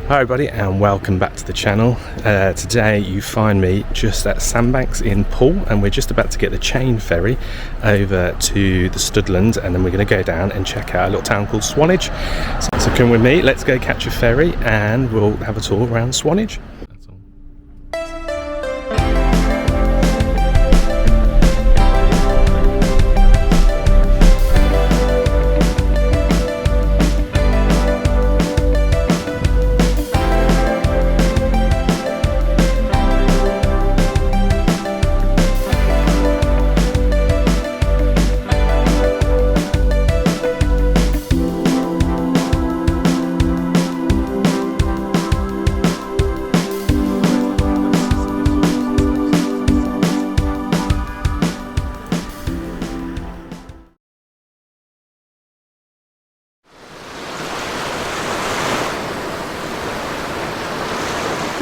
Hi everybody and welcome back to the channel. Today you find me just at Sandbanks in Poole, and we're just about to get the chain ferry over to the Studland, and then we're going to go down and check out a little town called Swanage. So come with me, let's go catch a ferry and we'll have a tour around Swanage.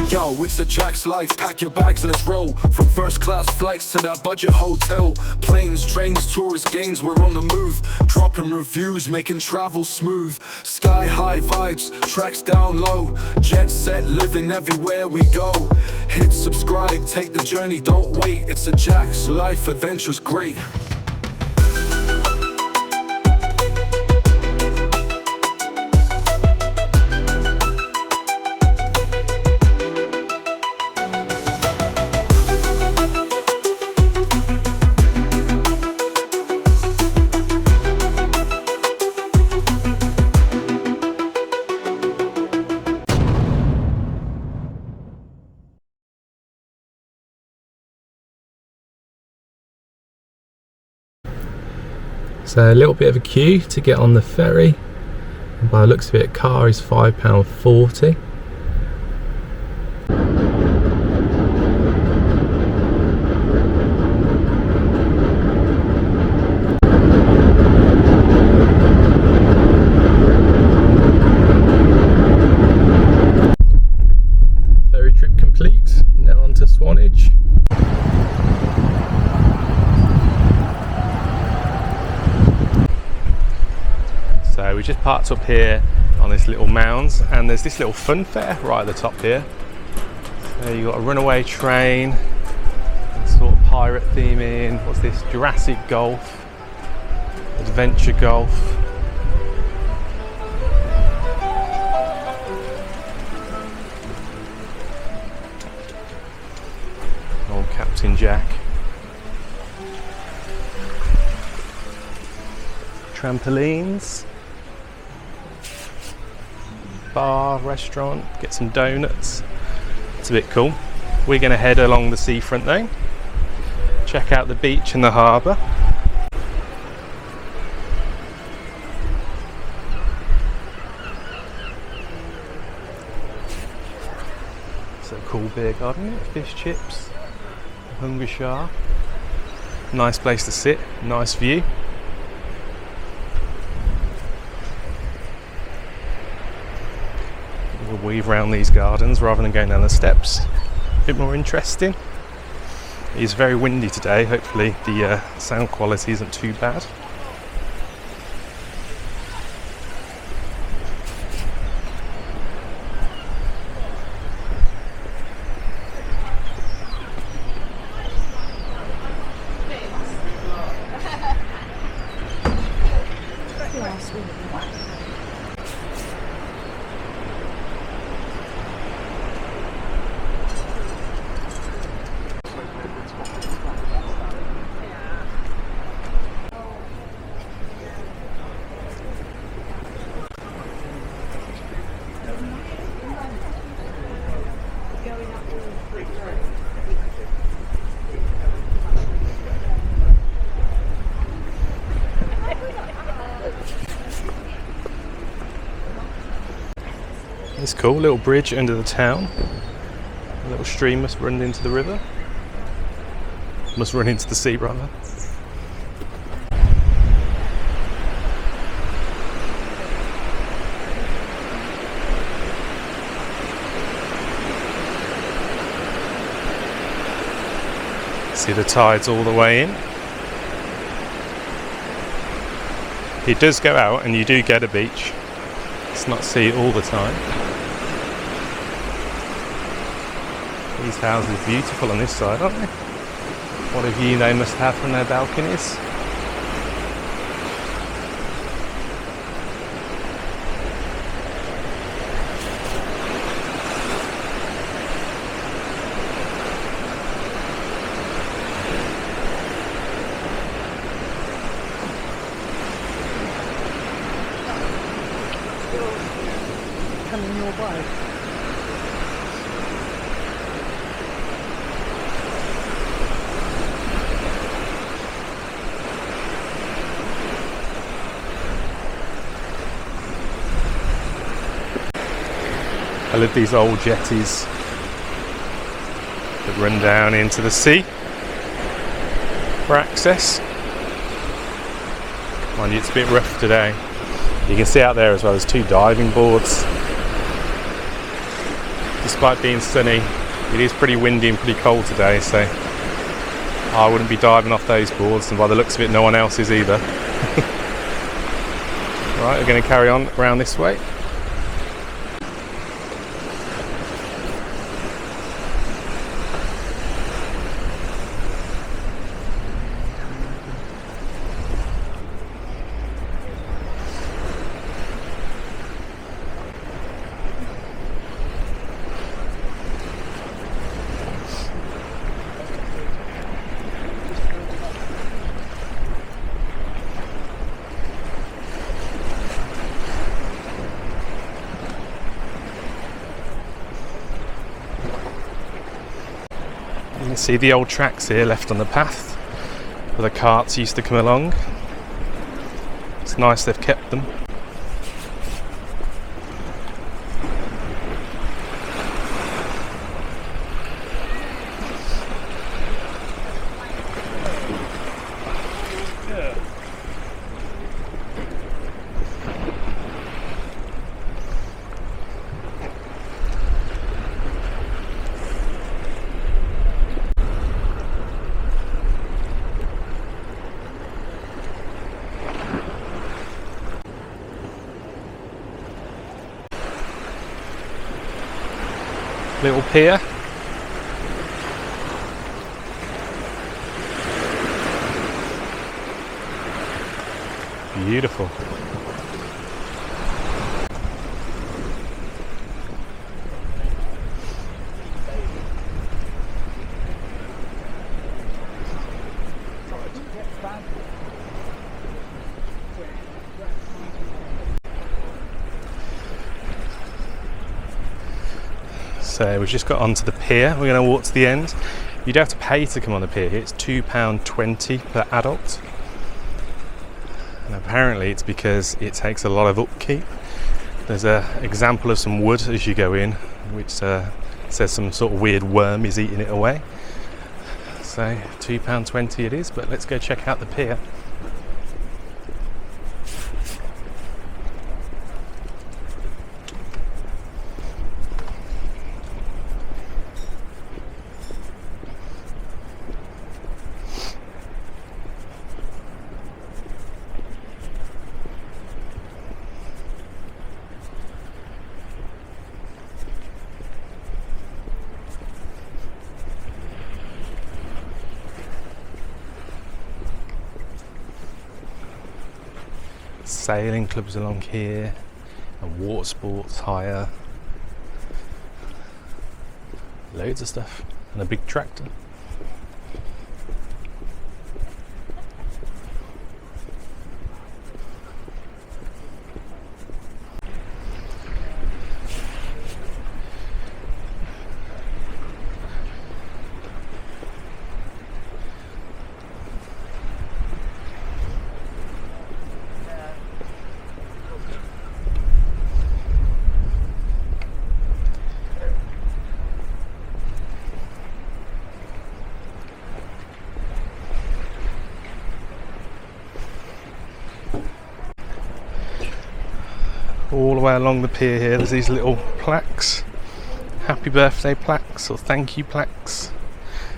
Yo, it's a Jack's life, pack your bags, let's roll. From first class flights to that budget hotel. Planes, trains, tourist games, we're on the move. Dropping reviews, making travel smooth. Sky high vibes, tracks down low. Jet set, living everywhere we go. Hit subscribe, take the journey, don't wait. It's a Jack's life, adventure's great. So a little bit of a queue to get on the ferry, and by the looks of it, car is £5.40. Ferry trip complete, now on to Swanage. So we just parked up here on this little mound, and there's this little fun fair right at the top here. So you've got a runaway train, and sort of pirate theming. What's this? Jurassic Golf, Adventure Golf. Old Captain Jack. Trampolines. Bar, restaurant, get some donuts. It's a bit cool. We're going to head along the seafront though, check out the beach and the harbour. It's a cool beer garden, fish chips, hungry shark. Nice place to sit, nice view. We'll weave around these gardens rather than going down the steps. A bit more interesting. It's very windy today, hopefully the sound quality isn't too bad. It's cool, little bridge under the town. A little stream must run into the river. Must run into the sea rather. See the tides all the way in. It does go out and you do get a beach. It's not sea all the time. These houses are beautiful on this side, aren't they? What a view they must have from their balconies. Coming your way. I love these old jetties that run down into the sea for access. Mind you, it's a bit rough today. You can see out there as well, there's 2 diving boards. Despite being sunny, it is pretty windy and pretty cold today, so I wouldn't be diving off those boards, and by the looks of it, no one else is either. Right, we're going to carry on around this way. You can see the old tracks here left on the path where the carts used to come along. It's nice they've kept them. Little pier. Beautiful. So we've just got onto the pier. We're going to walk to the end. You'd have to pay to come on the pier here. It's £2.20 per adult. And apparently it's because it takes a lot of upkeep. There's an example of some wood as you go in, which says some sort of weird worm is eating it away. So £2.20 it is, but let's go check out the pier. Sailing clubs along here, and water sports hire, loads of stuff, and a big tractor. All the way along the pier here there's these little plaques, happy birthday plaques or thank you plaques.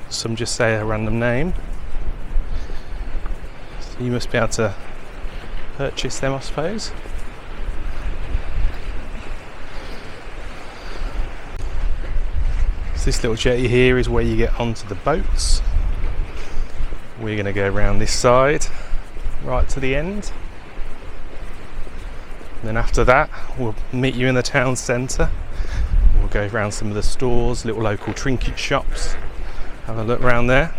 Some just say a random name, so you must be able to purchase them, I suppose. So this little jetty here is where you get onto the boats. We're going to go around this side right to the end. And then after that we'll meet you in the town centre. We'll go around some of the stores, little local trinket shops, have a look around there.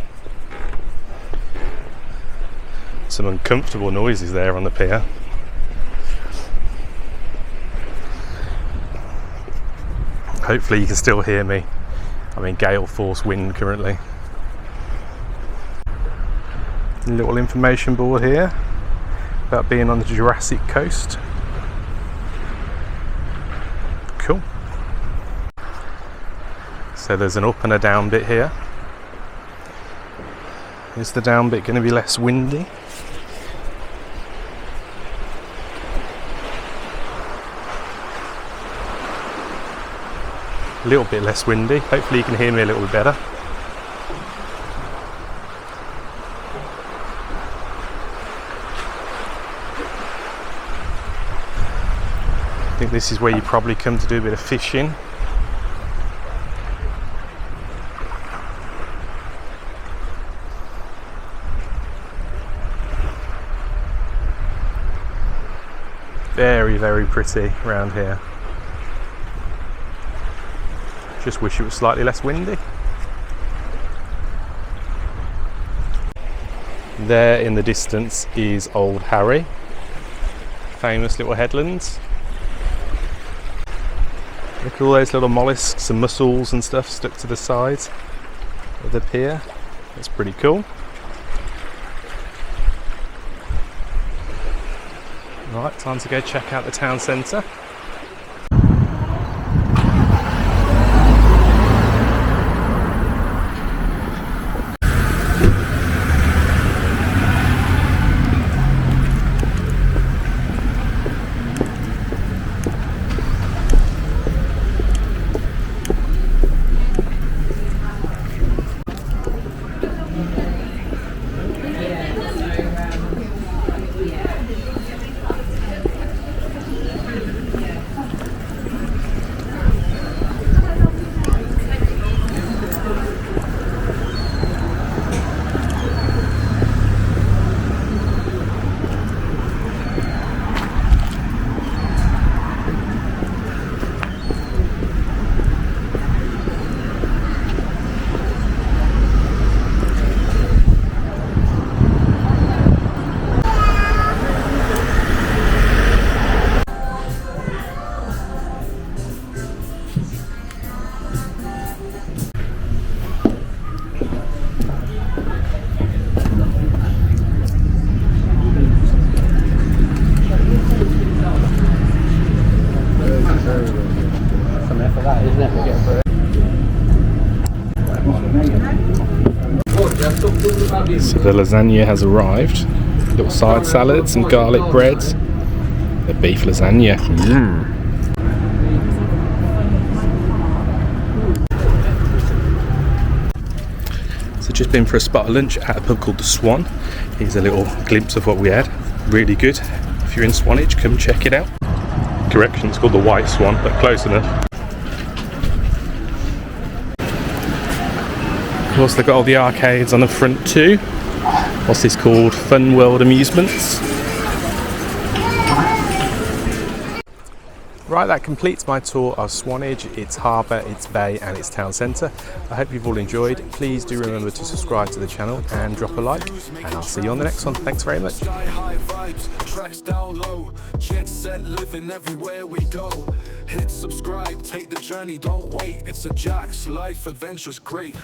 Some uncomfortable noises there on the pier. Hopefully you can still hear me. I'm in gale force wind currently. A little information board here about being on the Jurassic coast. Cool. So there's an up and a down bit here. Is the down bit going to be less windy? A little bit less windy. Hopefully you can hear me a little bit better. I think this is where you probably come to do a bit of fishing. Very, very pretty around here. Just wish it was slightly less windy. There in the distance is Old Harry. Famous little headlands. Look at all those little mollusks and mussels and stuff stuck to the sides of the pier. That's pretty cool. Right, time to go check out the town centre. So the lasagna has arrived. Little side salads and garlic breads. The beef lasagna. So just been for a spot of lunch at a pub called the Swan. Here's a little glimpse of what we had. Really good. If you're in Swanage, come check it out. Correction, it's called the White Swan, but close enough. Of course, they've got all the arcades on the front too. What's this called? Fun World Amusements. Right, that completes my tour of Swanage, its harbour, its bay and its town centre. I hope you've all enjoyed. Please do remember to subscribe to the channel and drop a like, and I'll see you on the next one. Thanks very much. Tracks down low, jet set living everywhere we go. Hit subscribe, take the journey, don't wait. It's a Jack's life, adventure's great.